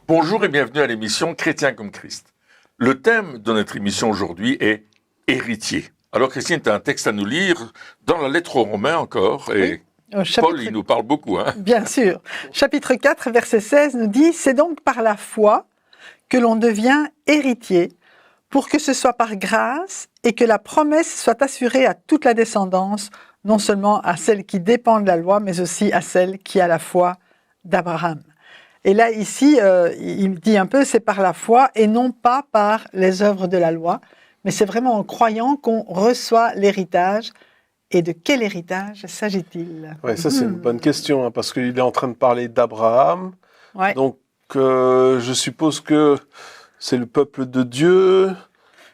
Bonjour et bienvenue à l'émission Chrétien comme Christ. Le thème de notre émission aujourd'hui est héritier. Alors Christine, tu as un texte à nous lire dans la lettre aux Romains encore, et Paul, il nous parle beaucoup. Bien sûr. Chapitre 4, verset 16 nous dit « C'est donc par la foi que l'on devient héritier, pour que ce soit par grâce et que la promesse soit assurée à toute la descendance, non seulement à celle qui dépend de la loi, mais aussi à celle qui a la foi d'Abraham. » Et là, ici, il dit un peu, c'est par la foi et non pas par les œuvres de la loi, mais c'est vraiment en croyant qu'on reçoit l'héritage. Et de quel héritage s'agit-il ? Oui, ça c'est une bonne question, parce qu'il est en train de parler d'Abraham. Ouais. Donc, je suppose que c'est le peuple de Dieu,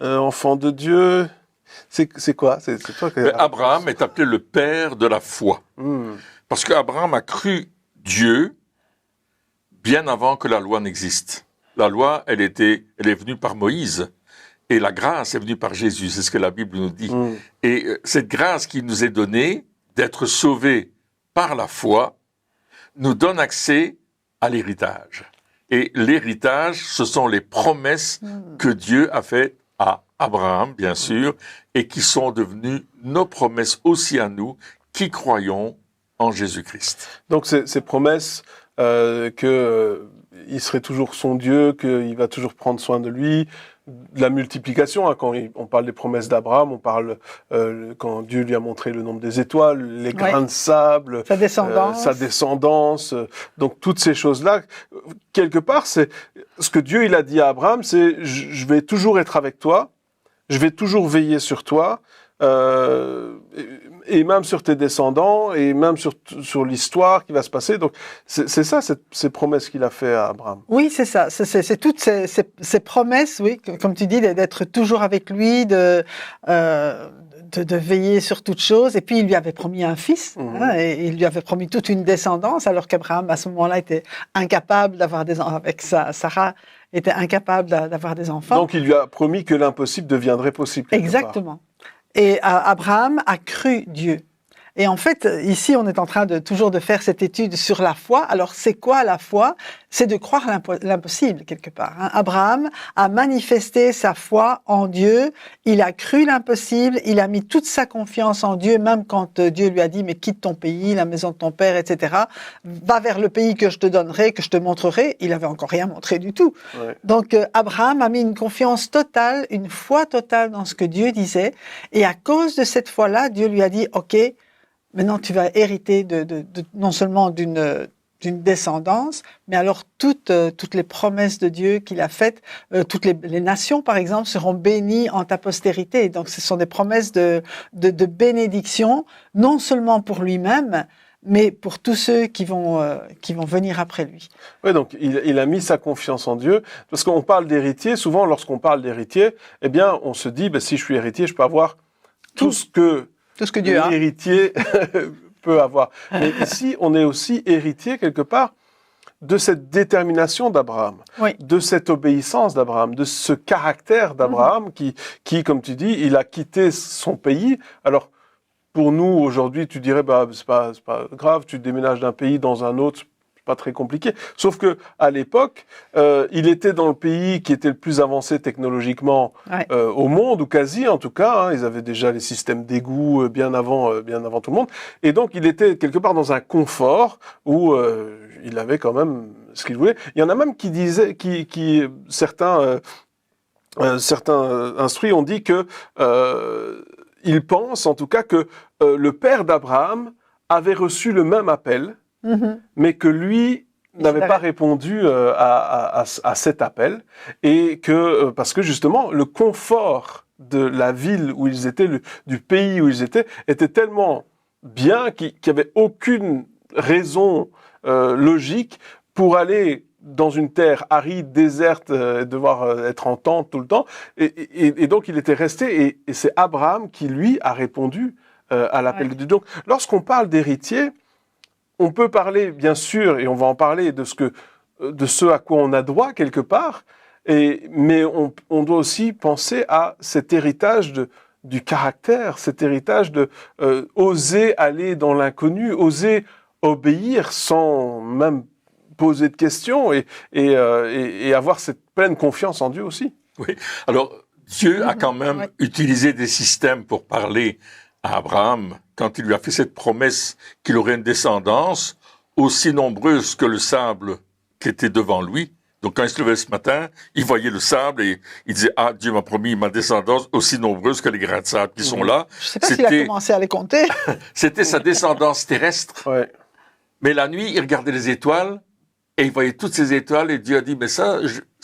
enfant de Dieu. C'est quoi ? C'est toi qui... Abraham est appelé le père de la foi. Parce qu'Abraham a cru Dieu bien avant que la loi n'existe. La loi, elle est venue par Moïse. Et la grâce est venue par Jésus, c'est ce que la Bible nous dit. Et cette grâce qui nous est donnée, d'être sauvés par la foi, nous donne accès à l'héritage. Et l'héritage, ce sont les promesses que Dieu a faites à Abraham, bien sûr, et qui sont devenues nos promesses aussi à nous, qui croyons en Jésus-Christ. Donc ces promesses qu'il serait toujours son Dieu, qu'il va toujours prendre soin de lui, la multiplication, quand on parle des promesses d'Abraham, on parle quand Dieu lui a montré le nombre des étoiles, les grains de sable, sa descendance, donc toutes ces choses-là, quelque part, c'est ce que Dieu il a dit à Abraham, c'est je vais toujours être avec toi, je vais toujours veiller sur toi, et même sur tes descendants, et même sur l'histoire qui va se passer. Donc, c'est ça, ces promesses qu'il a fait à Abraham. Oui, c'est ça. C'est toutes ces promesses, oui, comme tu dis, d'être toujours avec lui, de veiller sur toutes choses. Et puis, il lui avait promis un fils, et il lui avait promis toute une descendance, alors qu'Abraham, à ce moment-là, était incapable d'avoir des enfants. Avec Sarah, était incapable d'avoir des enfants. Donc, il lui a promis que l'impossible deviendrait possible. Exactement. Et Abraham a cru Dieu. Et en fait, ici, on est en train toujours de faire cette étude sur la foi. Alors, c'est quoi la foi ? C'est de croire l'impossible, quelque part. Abraham a manifesté sa foi en Dieu. Il a cru l'impossible. Il a mis toute sa confiance en Dieu, même quand Dieu lui a dit « Mais quitte ton pays, la maison de ton père, etc. Va vers le pays que je te donnerai, que je te montrerai. » Il avait encore rien montré du tout. Ouais. Donc, Abraham a mis une confiance totale, une foi totale dans ce que Dieu disait. Et à cause de cette foi-là, Dieu lui a dit « Ok, maintenant, tu vas hériter non seulement d'une descendance, mais alors toutes les promesses de Dieu qu'il a faites, toutes les nations, par exemple, seront bénies en ta postérité. Donc, ce sont des promesses de bénédiction, non seulement pour lui-même, mais pour tous ceux qui vont venir après lui. Oui, donc il a mis sa confiance en Dieu, parce qu'on parle d'héritier. Souvent, lorsqu'on parle d'héritier, eh bien, on se dit, si je suis héritier, je peux avoir tout ce que Dieu a. L'héritier peut avoir. Mais ici, on est aussi héritier, quelque part, de cette détermination d'Abraham, de cette obéissance d'Abraham, de ce caractère d'Abraham qui, comme tu dis, il a quitté son pays. Alors, pour nous, aujourd'hui, tu dirais, c'est pas grave, tu déménages d'un pays dans un autre, pas très compliqué. Sauf que à l'époque, il était dans le pays qui était le plus avancé technologiquement au monde, ou quasi en tout cas. Ils avaient déjà les systèmes d'égout bien avant tout le monde. Et donc, il était quelque part dans un confort où il avait quand même ce qu'il voulait. Il y en a même qui disaient, certains instruits ont dit que ils pensent en tout cas que le père d'Abraham avait reçu le même appel, mais que lui n'avait pas répondu à cet appel, et que parce que justement le confort de la ville où ils étaient, du pays où ils étaient, était tellement bien qu'il n'y avait aucune raison logique pour aller dans une terre aride, déserte, devoir être en tente tout le temps, et donc il était resté, et c'est Abraham qui lui a répondu à l'appel de Dieu. Donc lorsqu'on parle d'héritier, on peut parler, bien sûr, et on va en parler, de ce à quoi on a droit quelque part, mais on doit aussi penser à cet héritage du caractère, cet héritage de oser aller dans l'inconnu, oser obéir sans même poser de questions et avoir cette pleine confiance en Dieu aussi. Oui. Alors, Dieu a quand même utilisé des systèmes pour parler à Abraham quand il lui a fait cette promesse qu'il aurait une descendance aussi nombreuse que le sable qui était devant lui. Donc, quand il se levait ce matin, il voyait le sable et il disait « Ah, Dieu m'a promis ma descendance aussi nombreuse que les grains de sable qui sont là. » Je ne sais pas s'il a commencé à les compter. C'était sa descendance terrestre. Ouais. Mais la nuit, il regardait les étoiles et il voyait toutes ces étoiles et Dieu a dit « Mais ça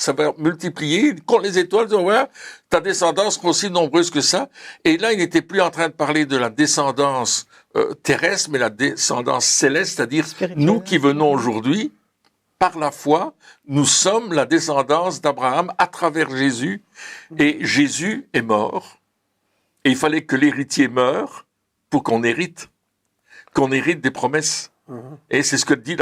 va multiplier. Compte les étoiles, tu vas voir, ta descendance sera aussi nombreuse que ça. » Et là, il n'était plus en train de parler de la descendance terrestre, mais la descendance céleste, c'est-à-dire nous qui venons aujourd'hui, par la foi, nous sommes la descendance d'Abraham à travers Jésus. Et Jésus est mort. Et il fallait que l'héritier meure pour qu'on hérite des promesses. Et c'est ce que dit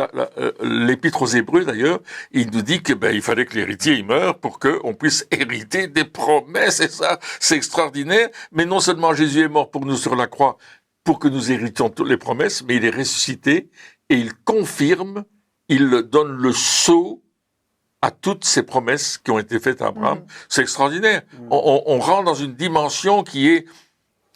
l'Épître aux Hébreux, d'ailleurs. Il nous dit que il fallait que l'héritier meure pour qu'on puisse hériter des promesses. Et ça, c'est extraordinaire. Mais non seulement Jésus est mort pour nous sur la croix, pour que nous héritions toutes les promesses, mais il est ressuscité et il confirme, il donne le sceau à toutes ces promesses qui ont été faites à Abraham. C'est extraordinaire. On rentre dans une dimension qui est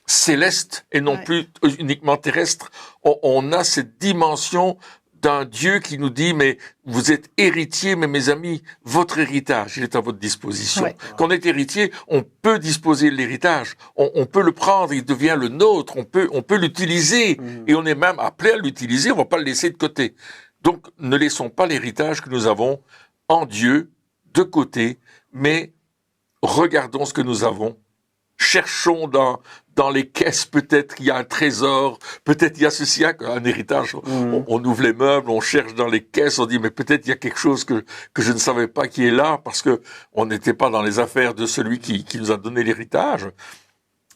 céleste et non plus uniquement terrestre. On a cette dimension d'un Dieu qui nous dit, mais vous êtes héritiers, mais mes amis, votre héritage, il est à votre disposition. Quand on est héritier, on peut disposer de l'héritage, on peut le prendre, il devient le nôtre, on peut l'utiliser, et on est même appelé à l'utiliser, on va pas le laisser de côté. Donc, ne laissons pas l'héritage que nous avons en Dieu de côté, mais regardons ce que nous avons. Cherchons dans les caisses, peut-être il y a un trésor, peut-être il y a ceci, un héritage. On ouvre les meubles, on cherche dans les caisses, on dit mais peut-être il y a quelque chose que je ne savais pas qui est là parce que on n'était pas dans les affaires de celui qui nous a donné l'héritage.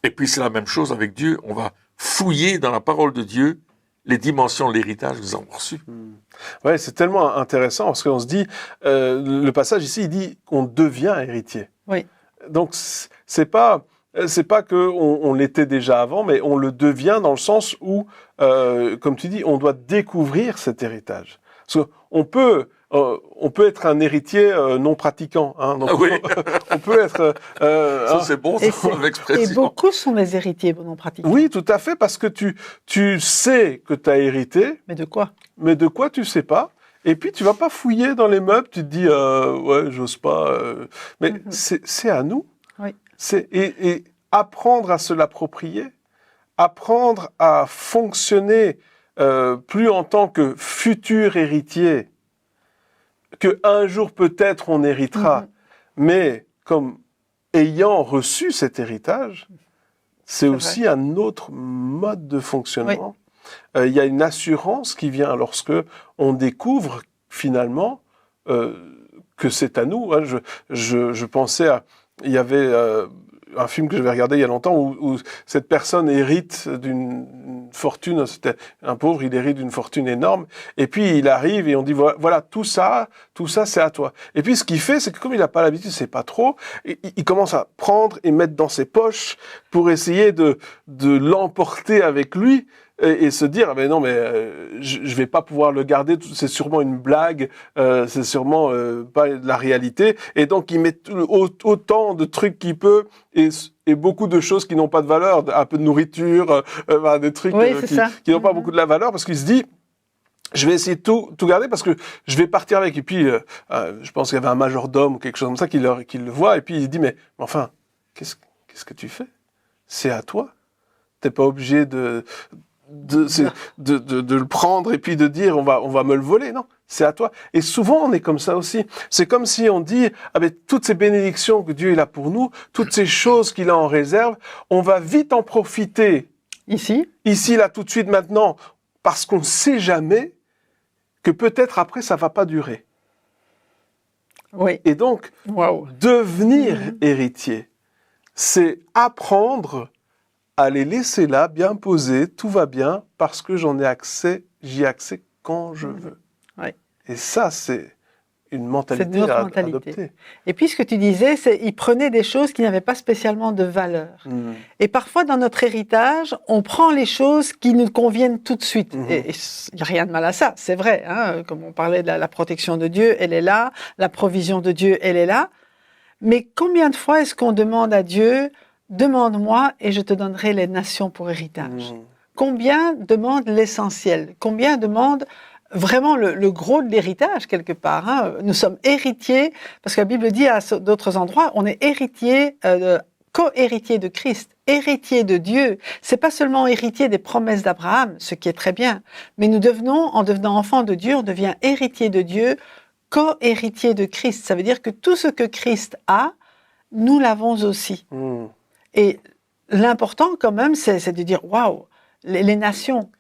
Et puis c'est la même chose avec Dieu. On va fouiller dans la parole de Dieu les dimensions de l'héritage que nous avons reçu. Ouais, c'est tellement intéressant parce qu'on se dit, le passage ici, il dit qu'on devient héritier. Oui. Donc c'est pas que on l'était déjà avant, mais on le devient dans le sens où, comme tu dis, on doit découvrir cet héritage. Parce qu'on peut être un héritier non pratiquant. Hein, donc on peut être... ça, c'est bon, l'expression. Et beaucoup sont les héritiers non pratiquants. Oui, tout à fait, parce que tu sais que tu as hérité. Mais de quoi ? Mais de quoi, tu sais pas. Et puis, tu vas pas fouiller dans les meubles, tu te dis, ouais, j'ose pas. Mais c'est à nous. Oui. Et apprendre à se l'approprier, apprendre à fonctionner plus en tant que futur héritier, que un jour peut-être on héritera, mais comme ayant reçu cet héritage, c'est aussi un autre mode de fonctionnement. Il y a une assurance qui vient lorsque on découvre finalement que c'est à nous. Hein. Je pensais à... Il y avait un film que j'avais regardé il y a longtemps où cette personne hérite d'une fortune, c'était un pauvre, il hérite d'une fortune énorme, et puis il arrive et on dit voilà, tout ça c'est à toi. Et puis ce qu'il fait, c'est que comme il n'a pas l'habitude, c'est pas trop, il commence à prendre et mettre dans ses poches pour essayer de l'emporter avec lui. Et se dire mais non je vais pas pouvoir le garder, c'est sûrement une blague, c'est sûrement pas la réalité, et donc il met autant de trucs qu'il peut et beaucoup de choses qui n'ont pas de valeur, un peu de nourriture, des trucs qui n'ont pas beaucoup de la valeur, parce qu'il se dit je vais essayer de tout garder parce que je vais partir avec. Et puis je pense qu'il y avait un majordome ou quelque chose comme ça qui le voit, et puis il dit mais enfin qu'est-ce que tu fais, c'est à toi, t'es pas obligé de le prendre et puis de dire on va me le voler. Non, c'est à toi. Et souvent on est comme ça aussi. C'est comme si on dit avec toutes ces bénédictions que Dieu il a pour nous, toutes ces choses qu'il a en réserve, on va vite en profiter. Ici, là, tout de suite, maintenant, parce qu'on ne sait jamais que peut-être après ça va pas durer. Oui. Et donc devenir héritier, c'est apprendre à les laisser là, bien posés, tout va bien, parce que j'y ai accès quand je veux. Oui. Et ça, c'est une mentalité C'est notre à mentalité. adopter. Et puis ce que tu disais, c'est qu'ils prenaient des choses qui n'avaient pas spécialement de valeur. Et parfois, dans notre héritage, on prend les choses qui nous conviennent tout de suite. Et il n'y a rien de mal à ça, c'est vrai. Hein, comme on parlait de la protection de Dieu, elle est là. La provision de Dieu, elle est là. Mais combien de fois est-ce qu'on demande à Dieu, demande-moi et je te donnerai les nations pour héritage? Combien demande l'essentiel? Combien demande vraiment le gros de l'héritage, quelque part, hein? Nous sommes héritiers, parce que la Bible dit à d'autres endroits, on est héritier, co-héritier de Christ, héritier de Dieu. C'est pas seulement héritier des promesses d'Abraham, ce qui est très bien, mais nous devenons, en devenant enfants de Dieu, on devient héritier de Dieu, co-héritier de Christ. Ça veut dire que tout ce que Christ a, nous l'avons aussi. Et l'important, quand même, c'est de dire, waouh, les nations.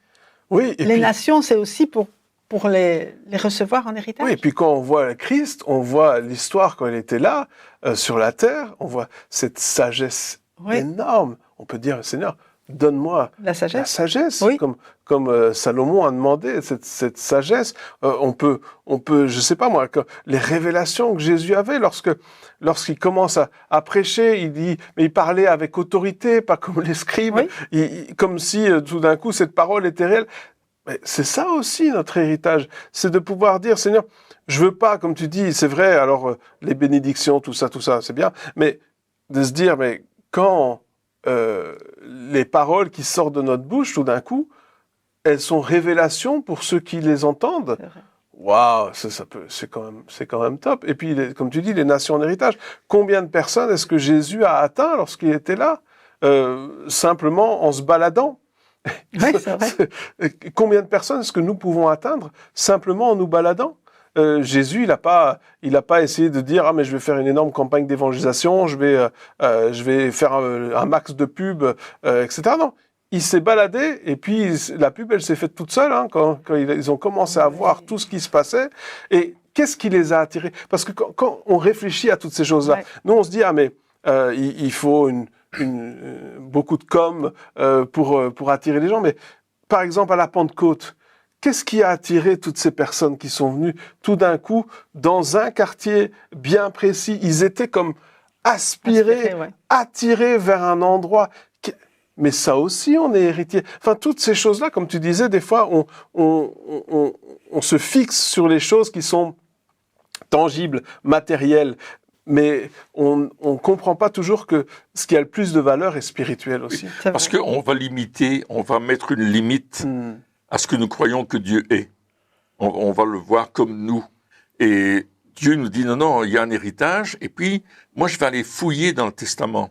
Oui, les nations, c'est aussi pour les recevoir en héritage. Oui, et puis quand on voit Christ, on voit l'histoire quand il était là, sur la terre, on voit cette sagesse énorme. On peut dire, Seigneur, donne-moi la sagesse, oui. comme Salomon a demandé, cette sagesse. On peut, je sais pas moi, les révélations que Jésus avait lorsqu'il commence à prêcher, il parlait avec autorité, pas comme les scribes, comme si tout d'un coup cette parole était réelle. Mais c'est ça aussi notre héritage, c'est de pouvoir dire, Seigneur, je veux pas, comme tu dis, c'est vrai, alors les bénédictions, tout ça, c'est bien, mais de se dire, mais quand les paroles qui sortent de notre bouche, tout d'un coup, elles sont révélations pour ceux qui les entendent. Waouh, c'est quand même top. Et puis, comme tu dis, les nations en héritage. Combien de personnes est-ce que Jésus a atteint lorsqu'il était là, simplement en se baladant? Oui, c'est vrai. Combien de personnes est-ce que nous pouvons atteindre simplement en nous baladant? Jésus, il a pas essayé de dire, ah, mais je vais faire une énorme campagne d'évangélisation, je vais faire un max de pub, etc. Non. Il s'est baladé, et puis la pub, elle s'est faite toute seule, hein, quand ils ont commencé à voir tout ce qui se passait. Et qu'est-ce qui les a attirés? Parce que quand on réfléchit à toutes ces choses-là, nous, on se dit, ah, mais il faut beaucoup de com pour attirer les gens. Mais par exemple, à la Pentecôte, qu'est-ce qui a attiré toutes ces personnes qui sont venues tout d'un coup dans un quartier bien précis? Ils étaient comme aspirés, attirés vers un endroit. Mais ça aussi, on est héritier. Enfin, toutes ces choses-là, comme tu disais, des fois, on se fixe sur les choses qui sont tangibles, matérielles. Mais on ne comprend pas toujours que ce qui a le plus de valeur est spirituel aussi. Oui, parce qu'on va limiter, on va mettre une limite à ce que nous croyons que Dieu est. On va le voir comme nous. Et Dieu nous dit, non, il y a un héritage, et puis moi je vais aller fouiller dans le testament.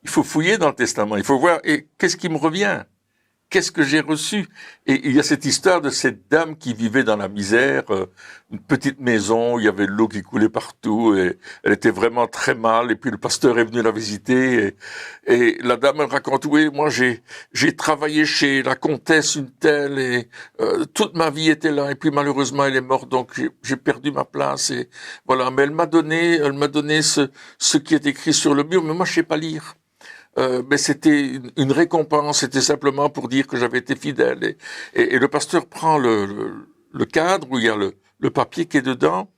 Il faut fouiller dans le testament, il faut voir, et qu'est-ce qui me revient? Qu'est-ce que j'ai reçu? Et il y a cette histoire de cette dame qui vivait dans la misère, une petite maison où il y avait de l'eau qui coulait partout, et elle était vraiment très mal, et puis le pasteur est venu la visiter, et la dame, elle raconte, oui, moi j'ai travaillé chez la comtesse une telle, et toute ma vie était là, et puis malheureusement elle est morte, donc j'ai perdu ma place, et voilà, mais elle m'a donné ce qui est écrit sur le mur, mais moi je sais pas lire. Mais c'était une récompense, c'était simplement pour dire que j'avais été fidèle. Et le pasteur prend le cadre où il y a le papier qui est dedans,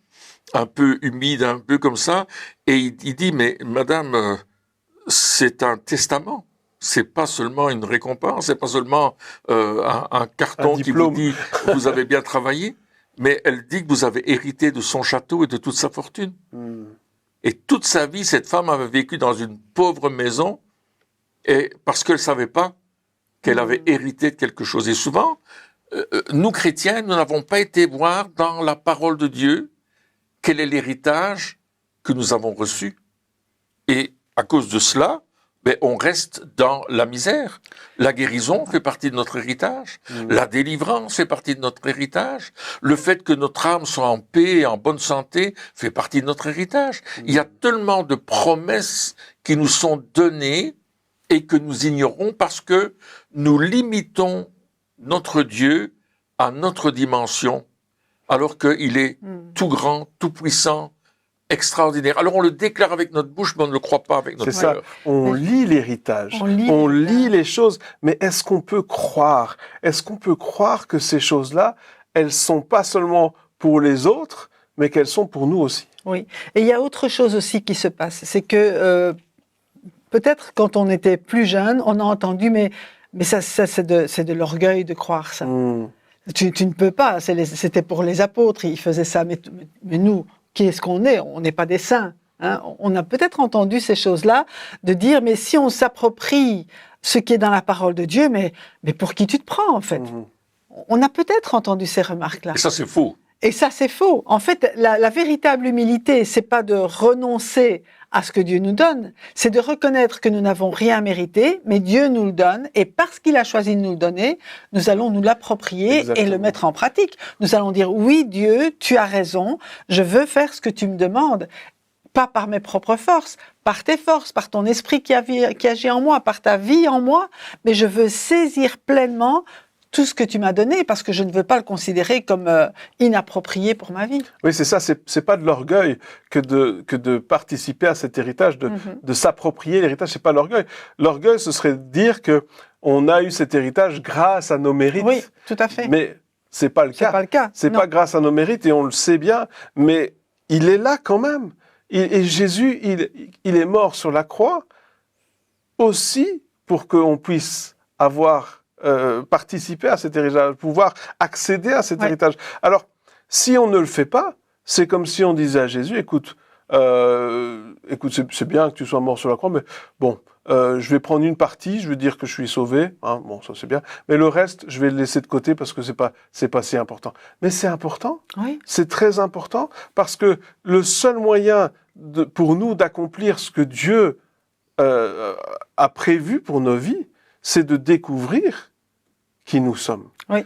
un peu humide, un peu comme ça, et il dit, mais madame, c'est un testament. C'est pas seulement une récompense, c'est pas seulement un carton qui vous dit vous avez bien travaillé, mais elle dit que vous avez hérité de son château et de toute sa fortune. Et toute sa vie, cette femme avait vécu dans une pauvre maison, et parce qu'elle savait pas qu'elle avait hérité de quelque chose. Et souvent, nous chrétiens, nous n'avons pas été voir dans la parole de Dieu quel est l'héritage que nous avons reçu. Et à cause de cela, on reste dans la misère. La guérison fait partie de notre héritage. La délivrance fait partie de notre héritage. Le fait que notre âme soit en paix et en bonne santé fait partie de notre héritage. Il y a tellement de promesses qui nous sont données et que nous ignorons parce que nous limitons notre Dieu à notre dimension, alors qu'il est tout grand, tout puissant, extraordinaire. Alors on le déclare avec notre bouche, mais on ne le croit pas avec notre cœur. C'est ça, on lit l'héritage, on lit les choses, mais est-ce qu'on peut croire que ces choses-là, elles sont pas seulement pour les autres, mais qu'elles sont pour nous aussi. Oui. Et il y a autre chose aussi qui se passe, c'est que peut-être quand on était plus jeune, on a entendu, mais ça c'est de l'orgueil de croire ça. Tu ne peux pas, c'était pour les apôtres, ils faisaient ça, mais nous, qui est-ce qu'on est? On n'est pas des saints. Hein? On a peut-être entendu ces choses-là, de dire, mais si on s'approprie ce qui est dans la parole de Dieu, mais pour qui tu te prends en fait? On a peut-être entendu ces remarques-là. Et ça, c'est faux. Et ça, c'est faux. En fait, la véritable humilité, c'est pas de renoncer à ce que Dieu nous donne, c'est de reconnaître que nous n'avons rien mérité, mais Dieu nous le donne, et parce qu'il a choisi de nous le donner, nous allons nous l'approprier et le mettre en pratique. Nous allons dire, oui, Dieu, tu as raison, je veux faire ce que tu me demandes, pas par mes propres forces, par tes forces, par ton esprit qui agit en moi, par ta vie en moi, mais je veux saisir pleinement tout ce que tu m'as donné, parce que je ne veux pas le considérer comme inapproprié pour ma vie. Oui, c'est ça, c'est pas de l'orgueil que de participer à cet héritage, de s'approprier l'héritage, c'est pas l'orgueil. L'orgueil, ce serait de dire que on a eu cet héritage grâce à nos mérites. Oui, tout à fait. Mais c'est pas le cas. C'est pas le cas. C'est pas grâce à nos mérites, et on le sait bien, mais il est là quand même. Et Jésus, il est mort sur la croix aussi pour qu'on puisse avoir participer à cet héritage, pouvoir accéder à cet héritage. Alors, si on ne le fait pas, c'est comme si on disait à Jésus, écoute, c'est bien que tu sois mort sur la croix, mais bon, je vais prendre une partie, je vais dire que je suis sauvé, hein, bon, ça c'est bien, mais le reste, je vais le laisser de côté parce que c'est pas si important. Mais c'est important, c'est très important, parce que le seul moyen pour nous d'accomplir ce que Dieu a prévu pour nos vies, c'est de découvrir qui nous sommes. Oui.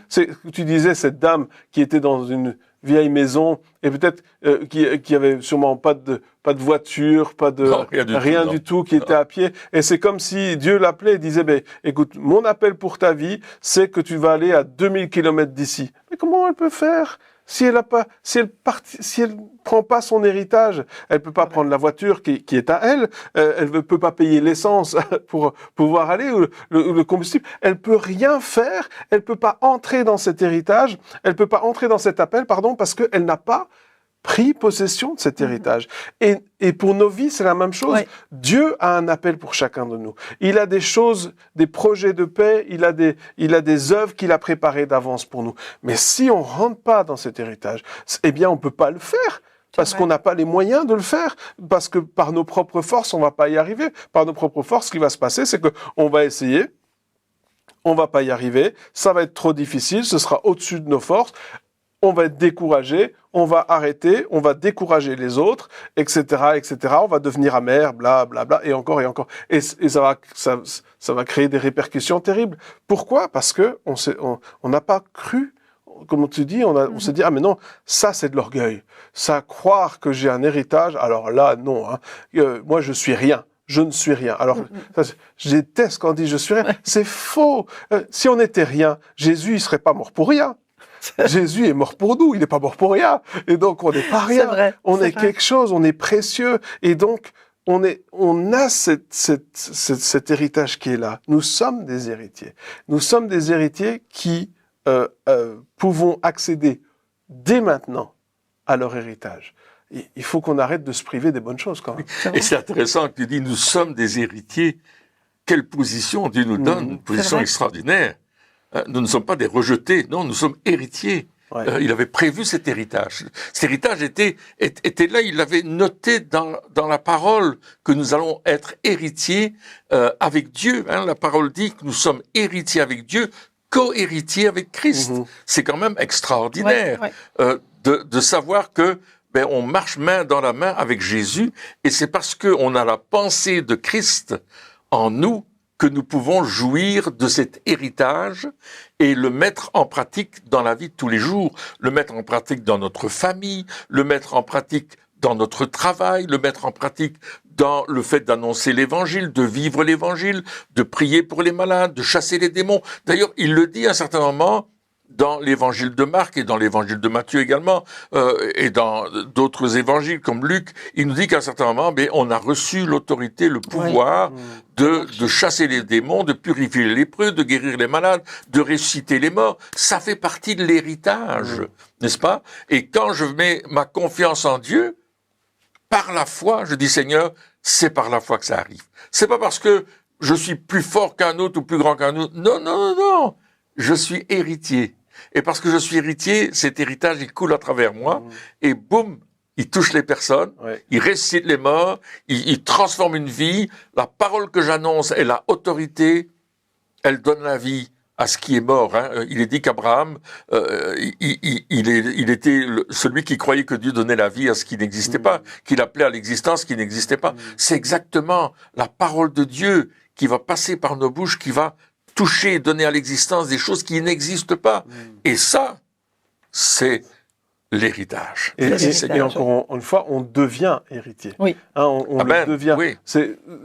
Tu disais cette dame qui était dans une vieille maison et peut-être qui avait sûrement pas de voiture, rien du tout, qui était à pied. Et c'est comme si Dieu l'appelait et disait, écoute, mon appel pour ta vie, c'est que tu vas aller à 2000 kilomètres d'ici. Mais comment elle peut faire? Si elle prend pas son héritage, elle peut pas prendre la voiture qui est à elle, elle ne peut pas payer l'essence pour pouvoir aller, ou le combustible, elle peut rien faire, elle peut pas entrer dans cet héritage, elle peut pas entrer dans cet appel, parce qu'elle n'a pas pris possession de cet héritage. Et pour nos vies, c'est la même chose. Oui. Dieu a un appel pour chacun de nous. Il a des choses, des projets de paix, il a des œuvres qu'il a préparées d'avance pour nous. Mais si on rentre pas dans cet héritage, eh bien, on peut pas le faire. Parce qu'on n'a pas les moyens de le faire. Parce que par nos propres forces, on va pas y arriver. Par nos propres forces, ce qui va se passer, c'est qu'on va essayer, on va pas y arriver, ça va être trop difficile, ce sera au-dessus de nos forces, on va être découragé, on va arrêter, on va décourager les autres, etc., etc. On va devenir amer, bla, bla, bla, et encore et encore. Et ça va créer des répercussions terribles. Pourquoi? Parce que on n'a pas cru, comme tu dis, on s'est dit, ah mais non, ça c'est de l'orgueil. Ça, croire que j'ai un héritage, alors là, non. Hein. Moi, je suis rien. Je ne suis rien. Alors, je déteste quand on dit je suis rien. C'est faux. Si on n'était rien, Jésus, il serait pas mort pour rien. Jésus est mort pour nous, il n'est pas mort pour rien. Et donc, on n'est pas rien. On est quelque chose, on est précieux. Et donc, on a cet héritage qui est là. Nous sommes des héritiers. Nous sommes des héritiers qui pouvons accéder dès maintenant à leur héritage. Il faut qu'on arrête de se priver des bonnes choses, quand même. Et c'est intéressant que tu dis, nous sommes des héritiers. Quelle position Dieu nous donne, une position extraordinaire. Nous ne sommes pas des rejetés, non, nous sommes héritiers. Ouais. Il avait prévu cet héritage. Cet héritage était là, il l'avait noté dans la parole que nous allons être héritiers avec Dieu. Hein. La parole dit que nous sommes héritiers avec Dieu, co-héritiers avec Christ. C'est quand même extraordinaire de savoir que on marche main dans la main avec Jésus, et c'est parce qu'on a la pensée de Christ en nous que nous pouvons jouir de cet héritage et le mettre en pratique dans la vie de tous les jours, le mettre en pratique dans notre famille, le mettre en pratique dans notre travail, le mettre en pratique dans le fait d'annoncer l'évangile, de vivre l'évangile, de prier pour les malades, de chasser les démons. D'ailleurs, il le dit à un certain moment dans l'évangile de Marc et dans l'évangile de Matthieu également, et dans d'autres évangiles comme Luc, il nous dit qu'à un certain moment, on a reçu l'autorité, le pouvoir de chasser les démons, de purifier les lépreux, de guérir les malades, de ressusciter les morts. Ça fait partie de l'héritage, n'est-ce pas? Et quand je mets ma confiance en Dieu, par la foi, je dis Seigneur, c'est par la foi que ça arrive. C'est pas parce que je suis plus fort qu'un autre ou plus grand qu'un autre. Non, non, non, non. Je suis héritier. Et parce que je suis héritier, cet héritage, il coule à travers moi. Et boum, il touche les personnes. Il ressuscite les morts. Il transforme une vie. La parole que j'annonce est la autorité. Elle donne la vie à ce qui est mort. Il est dit qu'Abraham, il était celui qui croyait que Dieu donnait la vie à ce qui n'existait pas, qu'il appelait à l'existence ce qui n'existait pas. C'est exactement la parole de Dieu qui va passer par nos bouches, qui va toucher et donner à l'existence des choses qui n'existent pas. Et ça, c'est l'héritage. Et encore une fois, on devient héritier. Oui. On le devient. Oui.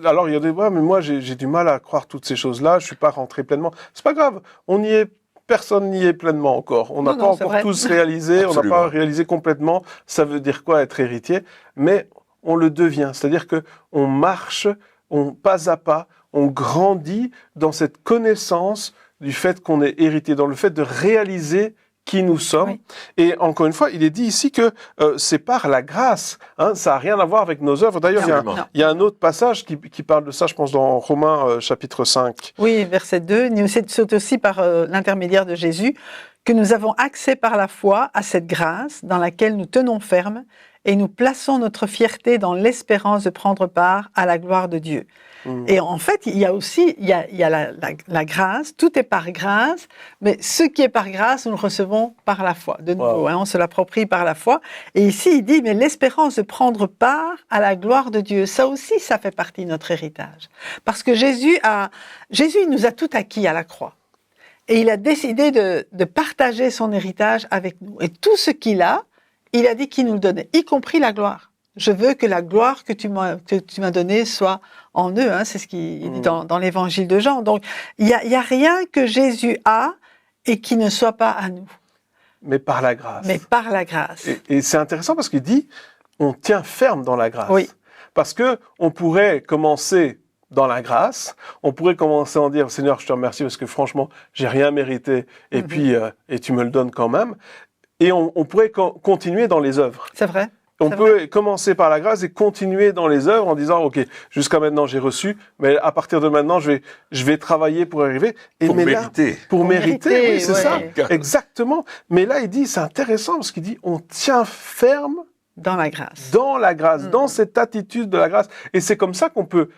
Alors, il y a des fois, mais moi, j'ai du mal à croire toutes ces choses-là. Je suis pas rentré pleinement. C'est pas grave. Personne n'y est pleinement encore. On n'a pas encore tous réalisé. On n'a pas réalisé complètement. Ça veut dire quoi être héritier? Mais on le devient. C'est-à-dire que on marche, pas à pas, on grandit dans cette connaissance du fait qu'on est héritier, dans le fait de réaliser qui nous sommes. Oui. Et encore une fois, il est dit ici que c'est par la grâce. Ça n'a rien à voir avec nos œuvres. D'ailleurs, il y a un autre passage qui parle de ça, je pense, dans Romains chapitre 5. Oui, verset 2. C'est aussi par l'intermédiaire de Jésus que nous avons accès par la foi à cette grâce dans laquelle nous tenons ferme et nous plaçons notre fierté dans l'espérance de prendre part à la gloire de Dieu. Et en fait, il y a aussi la grâce, tout est par grâce, mais ce qui est par grâce, nous le recevons par la foi. De nouveau, on se l'approprie par la foi. Et ici, il dit, mais l'espérance de prendre part à la gloire de Dieu, ça aussi, ça fait partie de notre héritage. Parce que Jésus nous a tout acquis à la croix. Et il a décidé de partager son héritage avec nous. Et tout ce qu'il a, il a dit qu'il nous le donnait, y compris la gloire. Je veux que la gloire que tu m'as donnée soit en eux. C'est ce qu'il dit dans l'évangile de Jean. Donc, il y a rien que Jésus a et qui ne soit pas à nous. Mais par la grâce. Mais par la grâce. Et c'est intéressant parce qu'il dit, on tient ferme dans la grâce. Oui. Parce que on pourrait commencer dans la grâce, on pourrait commencer à en dire, Seigneur, je te remercie parce que franchement, j'ai rien mérité et puis et tu me le donnes quand même. Et on pourrait continuer dans les œuvres. C'est vrai. On peut commencer par la grâce et continuer dans les œuvres en disant, OK, jusqu'à maintenant j'ai reçu, mais à partir de maintenant je vais travailler pour arriver. Pour mériter. Pour mériter, oui, c'est ça. Exactement. Mais là, il dit, c'est intéressant parce qu'il dit, on tient ferme dans la grâce. Dans la grâce, dans cette attitude de la grâce. Et c'est comme ça qu'on peut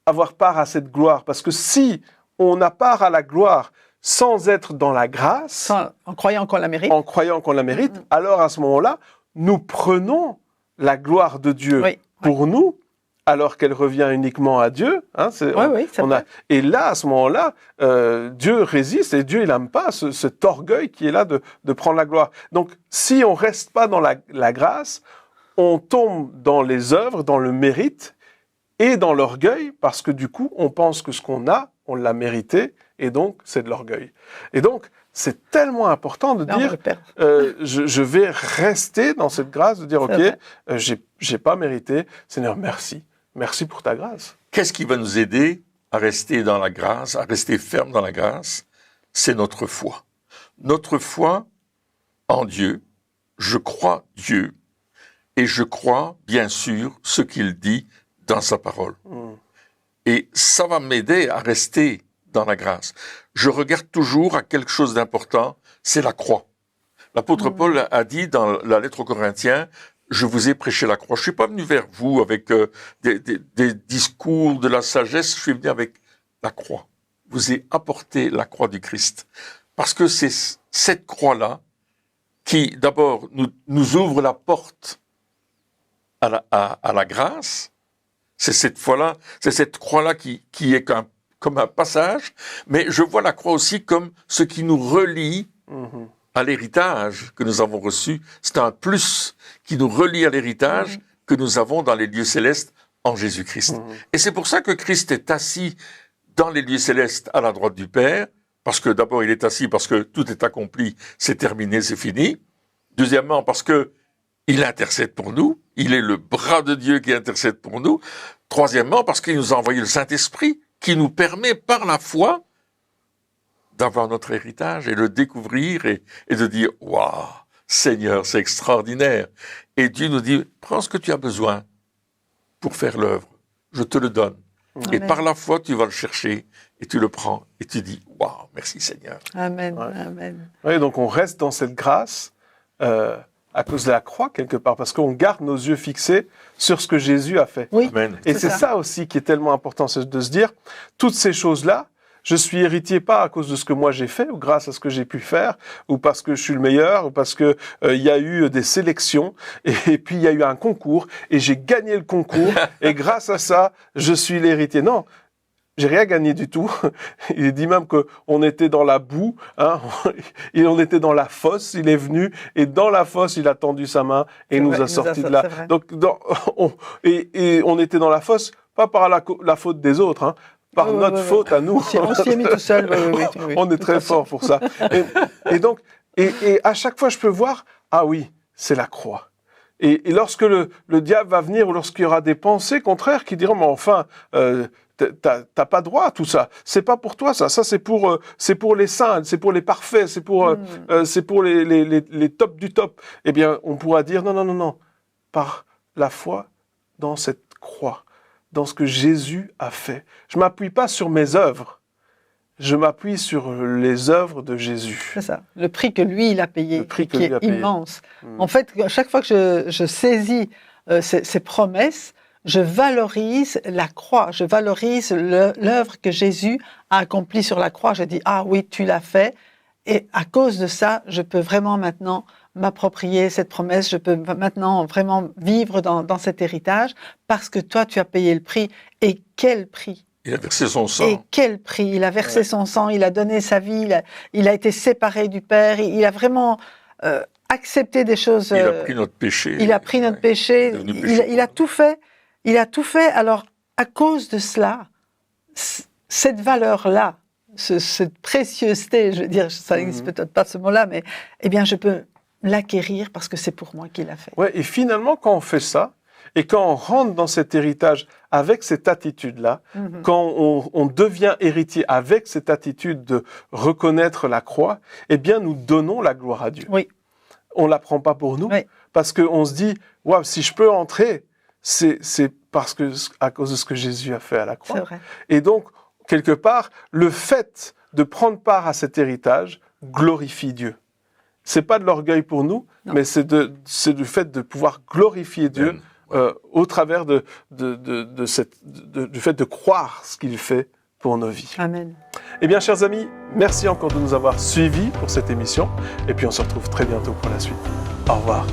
avoir part à cette gloire. Parce que si on a part à la gloire sans être dans la grâce, en croyant qu'on la mérite, alors à ce moment-là, nous prenons la gloire de Dieu pour nous, alors qu'elle revient uniquement à Dieu. Et là, à ce moment-là, Dieu résiste et Dieu, il n'aime pas cet orgueil qui est là de prendre la gloire. Donc, si on reste pas dans la grâce, on tombe dans les œuvres, dans le mérite et dans l'orgueil, parce que du coup, on pense que ce qu'on a, on l'a mérité, et donc, c'est de l'orgueil. Et donc, c'est tellement important de dire, je vais rester dans cette grâce, de dire, OK, j'ai pas mérité, Seigneur, merci. Merci pour ta grâce. Qu'est-ce qui va nous aider à rester dans la grâce, à rester ferme dans la grâce? C'est notre foi. Notre foi en Dieu. Je crois Dieu et je crois, bien sûr, ce qu'il dit dans sa parole. Et ça va m'aider à rester dans la grâce. Je regarde toujours à quelque chose d'important, c'est la croix. L'apôtre Paul a dit dans la lettre aux Corinthiens, je vous ai prêché la croix. Je suis pas venu vers vous avec des discours de la sagesse, je suis venu avec la croix. Vous ai apporté la croix du Christ. Parce que c'est cette croix-là qui, d'abord, nous ouvre la porte à la grâce. C'est cette foi-là, c'est cette croix-là qui est comme un passage, mais je vois la croix aussi comme ce qui nous relie à l'héritage que nous avons reçu. C'est un plus qui nous relie à l'héritage que nous avons dans les lieux célestes en Jésus-Christ. Et c'est pour ça que Christ est assis dans les lieux célestes à la droite du Père, parce que d'abord il est assis, parce que tout est accompli, c'est terminé, c'est fini. Deuxièmement, parce que il intercède pour nous, il est le bras de Dieu qui intercède pour nous. Troisièmement, parce qu'il nous a envoyé le Saint-Esprit, qui nous permet par la foi d'avoir notre héritage et le découvrir et de dire « Waouh, Seigneur, c'est extraordinaire !» Et Dieu nous dit « Prends ce que tu as besoin pour faire l'œuvre, je te le donne. » Et par la foi, tu vas le chercher et tu le prends et tu dis « Waouh, merci Seigneur !» Amen, Ouais. amen. Oui, donc on reste dans cette grâce à cause de la croix, quelque part, parce qu'on garde nos yeux fixés sur ce que Jésus a fait. Oui, Amen. Et c'est c'est ça aussi qui est tellement important, c'est de se dire, toutes ces choses-là, je suis héritier pas à cause de ce que moi j'ai fait, ou grâce à ce que j'ai pu faire, ou parce que je suis le meilleur, ou parce que il y a eu des sélections, et puis il y a eu un concours, et j'ai gagné le concours, et grâce à ça, je suis l'héritier. Non, j'ai rien gagné du tout. Il dit même que on était dans la boue, hein, et on était dans la fosse. Il est venu et dans la fosse, il a tendu sa main et C'est nous vrai, il a nous sortis a- de là. c'est vrai. Donc, et on était dans la fosse, pas par la faute des autres, hein, par Oui, oui, notre oui, oui. faute à nous. On s'y est mis tout seul. Oui, On est tout très à fait. fort pour ça. Et donc, et à chaque fois, je peux voir, ah oui, c'est la croix. Et lorsque le diable va venir, ou lorsqu'il y aura des pensées contraires qui diront, mais enfin, t'as pas droit à tout ça. C'est pas pour toi, ça. Ça, c'est pour les saints, c'est pour les parfaits, c'est pour les tops du top. Eh bien, on pourra dire, non, non, non, non. Par la foi dans cette croix, dans ce que Jésus a fait. Je m'appuie pas sur mes œuvres. Je m'appuie sur les œuvres de Jésus. C'est ça. Le prix que lui, il a payé, Le prix que qui lui a est payé. immense. En fait, à chaque fois que je saisis ces promesses, je valorise la croix, je valorise l'œuvre que Jésus a accomplie sur la croix. Je dis, ah oui, tu l'as fait. Et à cause de ça, je peux vraiment maintenant m'approprier cette promesse, je peux maintenant vraiment vivre dans cet héritage parce que toi, tu as payé le prix. Et quel prix! Il a versé son sang. Et quel prix! Il a versé son sang, il a donné sa vie, il a été séparé du Père, il a vraiment accepté des choses. Il a pris notre péché. Il a pris notre péché, Il est devenu péché il a pour tout fait. Il a tout fait. Alors, à cause de cela, cette valeur-là, cette précieuseté, je veux dire, ça n'existe peut-être pas ce mot-là, mais eh bien, je peux l'acquérir parce que c'est pour moi qu'il l'a fait. Ouais, et finalement, quand on fait ça, et quand on rentre dans cet héritage avec cette attitude-là, quand on devient héritier avec cette attitude de reconnaître la croix, eh bien, nous donnons la gloire à Dieu. Oui. On la prend pas pour nous, Oui. parce qu'on se dit, waouh, si je peux entrer, c'est parce que à cause de ce que Jésus a fait à la croix. C'est vrai. Et donc, quelque part, le fait de prendre part à cet héritage glorifie Dieu. C'est pas de l'orgueil pour nous, Non. mais c'est du fait de pouvoir glorifier Dieu au travers du fait de croire ce qu'il fait pour nos vies. Amen. Eh bien, chers amis, merci encore de nous avoir suivis pour cette émission. Et puis, on se retrouve très bientôt pour la suite. Au revoir.